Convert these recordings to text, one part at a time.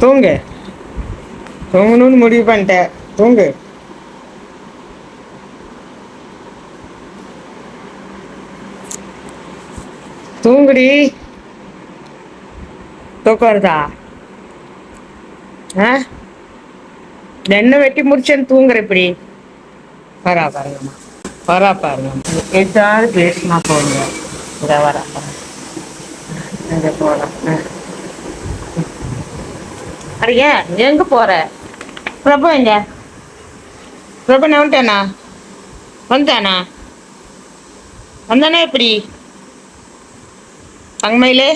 தூங்கு. தூங்கணும்னு முடிவு பண்ணிட்டேன். தூங்கு. தூங்குடி. தூக்கம் வருதா? என்ன வெட்டி முடிச்சேன்னு தூங்குற இப்படி? வரா பாருங்கம்மா, வரா பாருங்க. ஏதாவது பேசினா போங்க. இதை வரா பாருங்க. இங்கே போகலாம். அடியே எங்க போற? பிரபு எங்க? பிரபு நவுன்ட்டானா? வந்தானா? வந்தானே இப்படி? தங்கமயிலே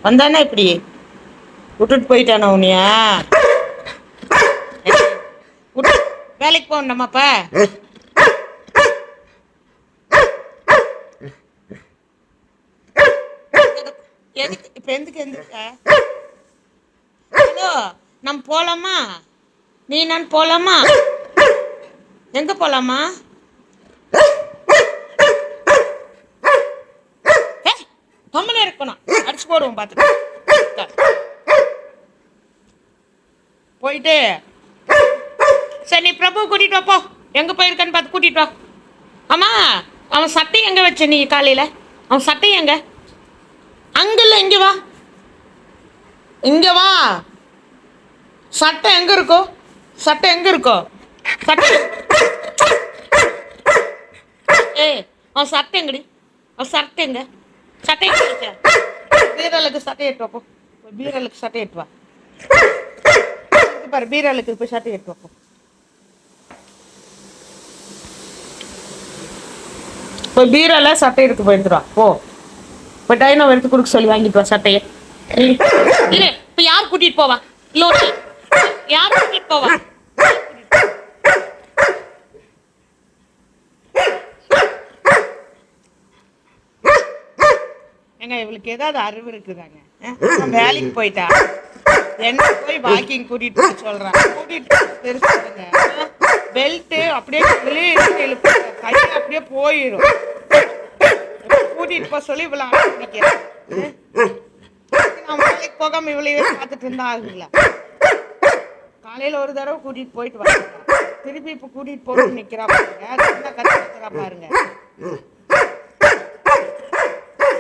வந்தானே இப்படி? விட்டுட்டு போயிட்டானா உன்னையா? வேலைக்கு போகணுமாப்பா? எதுக்கு இப்ப எதுக்கு எந்திரிக்க? ஹலோ, நம்ம போலாமா? நீ நான் போலாமா? எங்க போலாமா? கம்மனே இருக்கணும். அடிச்சு போடுவோம் பார்த்துட்டு. போயிட்டு சரி, நீ பிரபு கூட்டிட்டு வாப்போ. எங்க போயிருக்கான்னு பார்த்து கூட்டிட்டு வா. ஆமா, அவன் சட்டை எங்க வச்ச நீ காலையில? அவன் சட்டை எங்க? அங்கல்ல, இங்க வா. இங்க வா. சட்டை எங்க இருக்கோ? சட்டை எங்க இருக்கோ? சட்டை அவன் சட்டை எங்கடி? அவன் சட்டை எங்க? சட்டை எங்க வச்ச? பீரலுக்கு சட்டை எட்டு வாப்போ. பீரலுக்கு சட்டை எட்டு வா. பாரு, பீரலுக்கு போய் சட்டை எட்டு வாப்போ. போய் பீரோல சட்டை எடுத்து போயிடுறா. போ இப்போ டைனோ எடுத்து கொடுக்க சொல்லி வாங்கிட்டு வா சட்டையை. இல்லை, இப்போ யார் கூட்டிட்டு போவா? லோட்டி யார் கூட்டிட்டு போவா? ஏங்க, இவளுக்கு ஏதாவது அறிவு இருக்குதாங்க? வேலைக்கு போயிட்டா என்ன போய் வாக்கிங் கூட்டிட்டு போய் சொல்றாங்க. கூட்டிட்டு பெருசுங்க. பெல்ட்டு அப்படியே இழுப்பு, கை அப்படியே போயிடும். கூட்டிட்டு போக சொல்லி இவ்வளோ அனுப்பிக்கிறேன். நான் வேலைக்கு போகாம இவ்வளவு பார்த்துட்டு இருந்தா ஆகுங்களா? காலையில ஒரு தடவை கூட்டிட்டு போயிட்டு வர, திருப்பி இப்ப கூட்டிட்டு போட்டு நிக்கிறா பாருங்க. கத்துறா பாருங்க.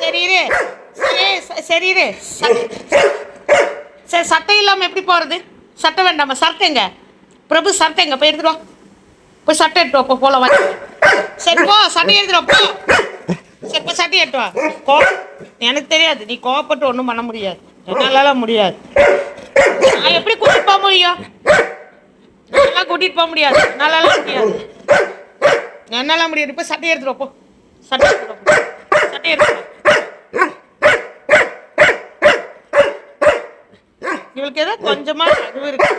சரி சரி சரி, சட்டை இல்லாம எப்படி போறது? சட்டை வேண்டாமா? சட்டைங்க பிரபு, சட்டைங்க போய் எடுத்துருவா. போய் சட்டை எடுத்து வா. போல வாங்க. சரி போ, சட்டை எடுத்துருவா போ. சரி போய் சட்டை எடுத்து வா. எனக்கு தெரியாது, நீ கோவப்பட்டு ஒன்றும் பண்ண முடியாது. என்னால முடியாது. நான் எப்படி கூட்டிட்டு போக முடியும்? என்னால் கூட்டிட்டு போக முடியாது. என்னால முடியாது. என்னால முடியாது. இப்போ சட்டை எடுத்துருவா போ. சட்டை எடுத்துருவா. சட்டை எடுத்துருவா. இவளுக்கு ஏதோ கொஞ்சமா அறிவு இருக்கு.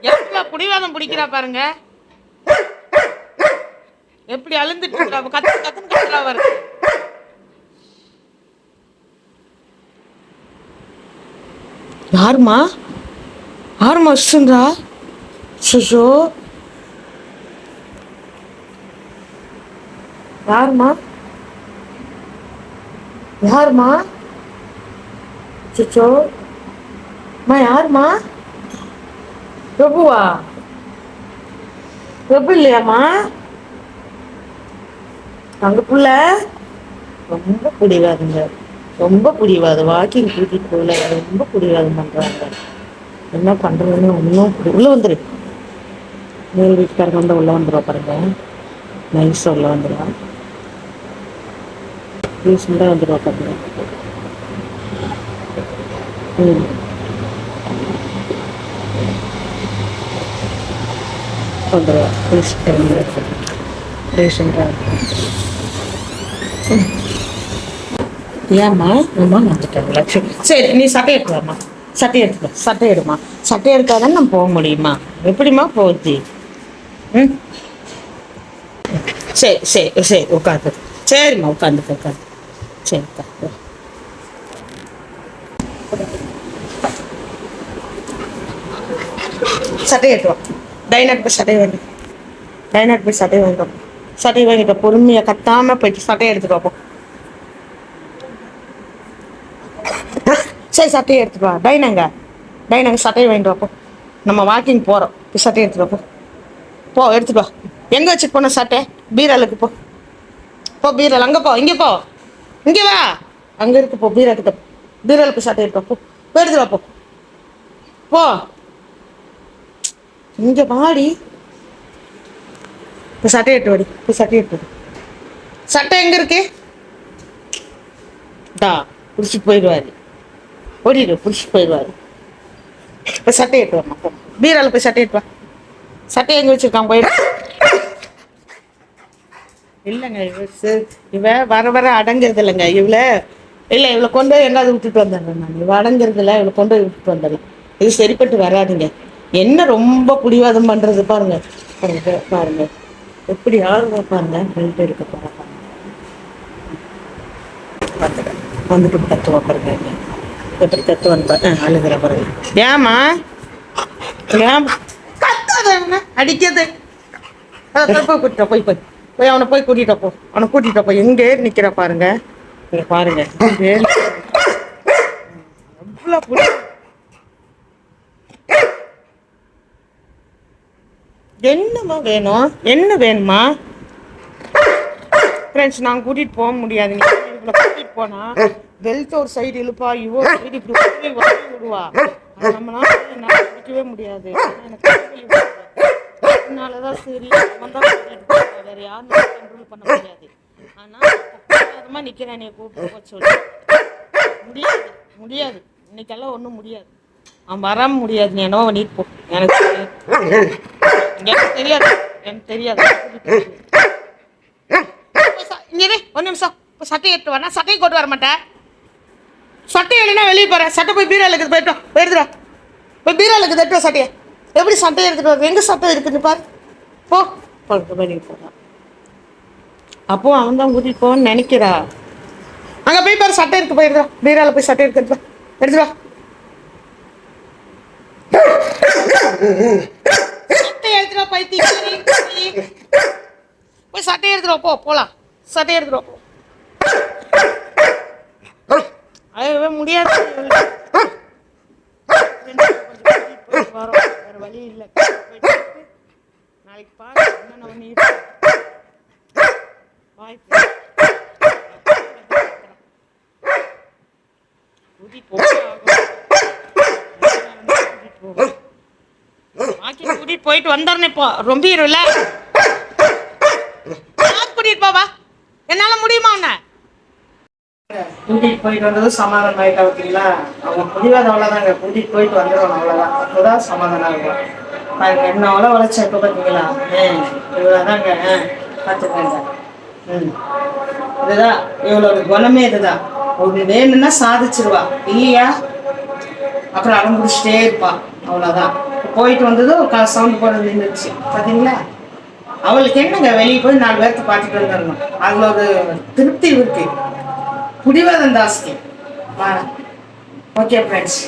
எவ்வளவு புடிவாதம் பிடிக்கிறா பாருங்க. எப்படி அழுந்துட்டு இருக்கா? கத்துன்னு கத்துறா வருது. யாருமா? யாருமா வச்சுன்றா? சுஷோ, யாருமா? யாருமா? சுச்சோ, அம்மா யாருமா? பிரபுவா? பிரபு இல்லையாம்மா? அங்க புள்ள ரொம்ப பிடிவாதுங்க. ரொம்ப பிடிவாது. வாக்கிங் கூட்டிட்டு போகல, ரொம்ப பிடிவாதம் பண்றாங்க. என்ன பண்றதுன்னு ஒன்றும் உள்ள வந்துரு. மேல் வீட்டுக்காரங்க வந்து உள்ள வந்துடுவா பாருங்க. நைஸா உள்ள வந்துடுவா. ரீசெண்டாக வந்துடுவா பாருங்க. வந்துடுவா ரீசெண்டாக. ஏம்மா அம்மா வந்துட்டாங்களா? சரி, நீ சட்டை எடுத்துவாம்மா. சட்டை எடுத்துக்கோ. சட்டை எடுமா. சட்டை எடுத்தாதானே நம்ம போக முடியுமா? எப்படிம்மா போகுது? சரி சரி சரி, உட்காந்து. சரிம்மா, உட்காந்து உட்காந்து. சரி, உட்காந்து. சட்டை எடுத்துவோம். டைனாக்கு போய் சட்டை வாங்கி. டைனாக்கு போய் சட்டை வாங்கிட்டோம். சட்டை வாங்கிட்டோம். பொறுமையா கத்தாம போயிட்டு சட்டையை எடுத்துட்டு வைப்போம். சரி, சட்டையை எடுத்துட்டு வா. டைனாங்க டை நாங்கள் சட்டையை வாங்கிட்டு வாப்போம். நம்ம வாக்கிங் போகிறோம். சட்டையை எடுத்துட்டு வாப்போ. போ எடுத்துட்டு வா. எங்கே வச்சுட்டு போன சட்டை? பீரலுக்கு போ. போ பீரல் அங்கே போ. இங்கே போ. இங்கே வா. அங்கே இருக்கு போ. பீரலுக்கு பீரலுக்கு சட்டை எடுத்து வாப்போ. போ எடுத்துட்டு வாப்போ. போ இங்கே பாடி. இப்போ சட்டை எடுத்து வாடி. இப்போ சட்டை எடுத்து வாடி. சட்டை எங்கே இருக்கு? டா பிடிச்சிட்டு போயிடுவாரு. ஓடிடு பிடிச்சிட்டு போயிடுவாரு. இப்போ சட்டை எடுத்து வரணும். போ பீரால போய் சட்டை எடுத்து வா. சட்டை எங்கே வச்சுருக்கான் போயிடு. இல்லைங்க இவ வர வர அடங்கிறது இல்லைங்க. இவ்வளோ இல்லை இவளை கொண்டு போய் எங்காவது விட்டுட்டு வந்துடுறேன் நான். இவள் அடங்கிறது இல்லை. இவளை கொண்டு போய் விட்டுட்டு வந்துடலாம். இது சரிப்பட்டு வராதுங்க. என்ன ரொம்ப பிடிவாதம் பண்ணுறது பாருங்க. பாருங்க பாருங்க எப்படி ஆளுங்க பாருங்க. பெல்ட் எடுக்க போகிறாங்க. பார்த்துக்க வந்துட்டு தத்துவா பாருங்க. எப்படி தத்துவான்னு அழுகிற பாருங்க. ஏமா ஏமா கத்தாத அடிக்கிறது. போய் கூட்டிட்ட போய் போய் போய் அவனை போய் கூட்டிகிட்ட போ. அவனை கூட்டிகிட்ட போய் எங்கே நிற்கிற பாருங்க. இங்கே பாருங்க எவ்வளோ புடி. என்னம்மா வேணும்? என்ன வேணுமா? ஃப்ரெண்ட்ஸ் நாங்கள் கூட்டிகிட்டு போக முடியாதுங்க. இவளை கூட்டிகிட்டு போனால் பெல்ட் ஒரு சைடு இழுப்பா. இவோ சைடு இப்படி விடுவா. நம்மளால என்னால் பிடிக்கவே முடியாது. எனக்கு அதனாலதான் சரி அவன் தான் வேறு யாரும் கண்ட்ரோல் பண்ண முடியாது. ஆனால் நிற்கிறேன். நீ கூப்பிட்டு போக சொல்லு. முடியாது முடியாது. இன்னைக்கெல்லாம் ஒன்றும் முடியாது. அவன் வர முடியாது. நீ என்னவோ பண்ணிட்டு போ. எனக்கு தெரியாது. எனக்கு தெரியாது. இங்கே ஒரு நிமிஷம். இப்போ சட்டையை எடுத்து வரேன். சட்டையை கொண்டு வர மாட்டேன். சட்டை இல்லைன்னா வெளியே போகிறேன். சட்டை போய் பீராலுக்கு போயிட்டோம். போயிடுறா போய் பீராலுக்கு தட்டுவோம் சட்டையை. எப்படி சட்டையை எடுத்துட்டு வருது? எங்கே சட்டை இருக்குன்னு பாரு. போ வெளியே போகிறான். அப்போ அவன் தான் கூட்டிகிட்டு போவான்னு நினைக்கிறா. அங்கே போய் பாரு சட்டை இருக்கு. போயிடுறா பீரால போய் சட்டை இருக்கு. எடுத்துவா சட்டை எடுத்துவா. பைத்தியம் போய் சட்டையை எடுத்துருவா. போகலாம். சட்டையை எடுத்துருவா. அது முடியாது. வரோம் வேறு வழி இல்லை. நாளைக்கு பாரு என்ன பண்ணி கூட்டிட்டு போயிட்டு வந்துடுறேன். இப்போ ரொம்ப இருல கூட்டிட்டு போவா. என்னால முடியுமா? உன்ன கூட்டிகிட்டு போயிட்டு வந்தது சமாதானம் ஆகிட்டா. ஓகேங்களா? அவங்க முடிவாத அவ்வளோதாங்க. கூட்டிகிட்டு போயிட்டு வந்துடுவாங்க. அவ்வளோதான். அப்போதான் சமாதானம் ஆகும். பாருங்க என்ன அவ்வளோ வளர்ச்சி இப்போ பார்த்தீங்களா? இவ்வளோதாங்க. பார்த்துக்கங்க. இதுதான் இவளோட குணமே. இதுதான் ஒரு வேணும்னா சாதிச்சிருவா. இல்லையா அப்புறம் அடம் பிடிச்சிட்டே இருப்பா. அவ்வளோதான். போயிட்டு வந்ததும் சவுண்ட் போடுறது நின்றுச்சு. பார்த்தீங்களா? அவளுக்கு என்னங்க வெளியே போய் 4 பேர்த்த பார்த்துட்டு வந்துடணும். அதில் ஒரு திருப்தி இருக்கு. புடிவாதம் ஜாஸ்தி. Okay friends.